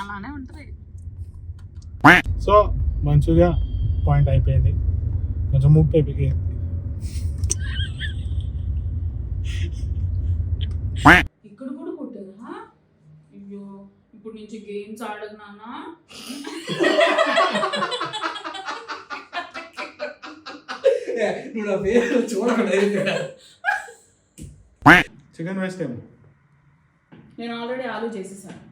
అలానే ఉంటుంది. సో మంచిగా పాయింట్ అయిపోయింది, కొంచెం ముప్పు అయిపోయి ఇక్కడ కూడా కొట్టారా? అయ్యో, ఇప్పుడు నుంచి గేమ్స్ ఆడకు నాన్న. చికెన్ వేస్ట్ ఏమో. నేను ఆల్రెడీ ఆలు చేసేసాను.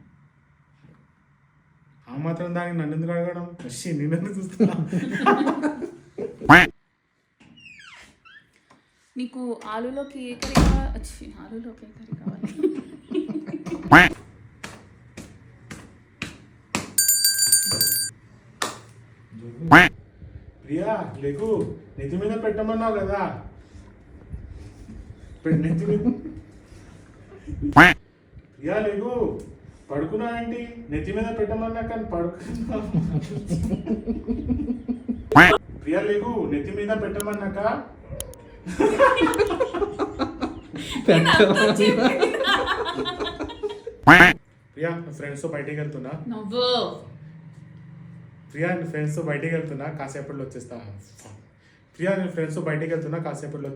ఆ మాత్రం దానికి నన్ను ఎందుకు అడగడం? నేను ఎందుకు చూస్తున్నా? నీకు ఆలులోకి ఏ కర్రీ కావాలి? ఆలులోకి ఏ కర్రీ కావాలి? ప్రియా లేకు, నెత్తి మీద పెట్టమన్నావు కదా. నెత్తి మీద. ప్రియా లేకు, పడుకున్నా ఏంటి? నెత్తి మీద పెట్టమన్నా కానీ పడుకున్నా. ప్రియా లేకు, నెత్తి మీద పెట్టమన్నాక ప్రియా ఫ్రెండ్స్ తో బయటికి వెళ్తున్నా. ప్రియా నీ ఫ్రెండ్స్ తో బయటికి వెళ్తున్నా, కాసేపట్లో వచ్చేస్తా. ప్రియా నీ ఫ్రెండ్స్ తో బయటికి వెళ్తున్నా, కాసేపట్లో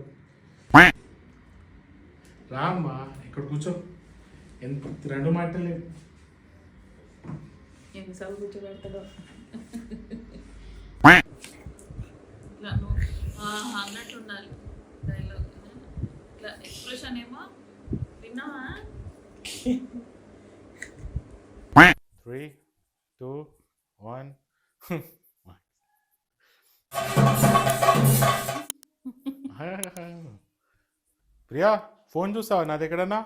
రామ్మా. ఇక్కడ కూర్చో. రెండు మాటలు ఎన్నిసార్లు కూర్చోబెడతాడో అన్నట్టు ఉండాలి డైలాగ్. ఇట్లా ఎక్స్ప్రెషన్ ఏమో విన్నావా? 3, 2, 1. ప్రియా ఫోన్ చూసావా నా దగ్గరనా?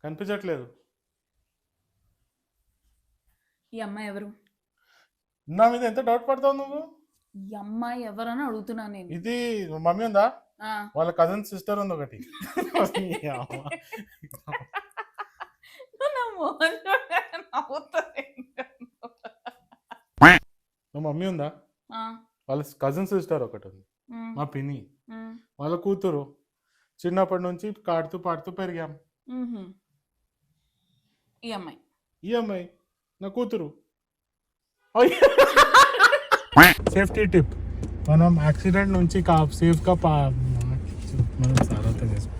కనిపించట్లేదు. ఈ అమ్మాయి ఎవరు? నా మీద ఎంత డౌట్ పడతావు నువ్వు? ఈ అమ్మాయి ఎవరని అడుగుతున్నా నేను. ఇది మమ్మీ ఉందా? వాళ్ళ కజిన్ సిస్టర్ ఉంది ఒకటి. మమ్మీ ఉందా? వాళ్ళ కజిన్ సిస్టర్ ఒకటి ఉంది, మా పిన్ని. వాళ్ళ కూతురు. చిన్నప్పటి నుంచి కాడుతూ పాడుతూ పెరిగాం. ఈ అమ్మాయి నా కూతురు. సేఫ్టీ టిప్, మనం యాక్సిడెంట్ నుంచి సేఫ్గా మనం సారథ్యం చేసుకోవాలి.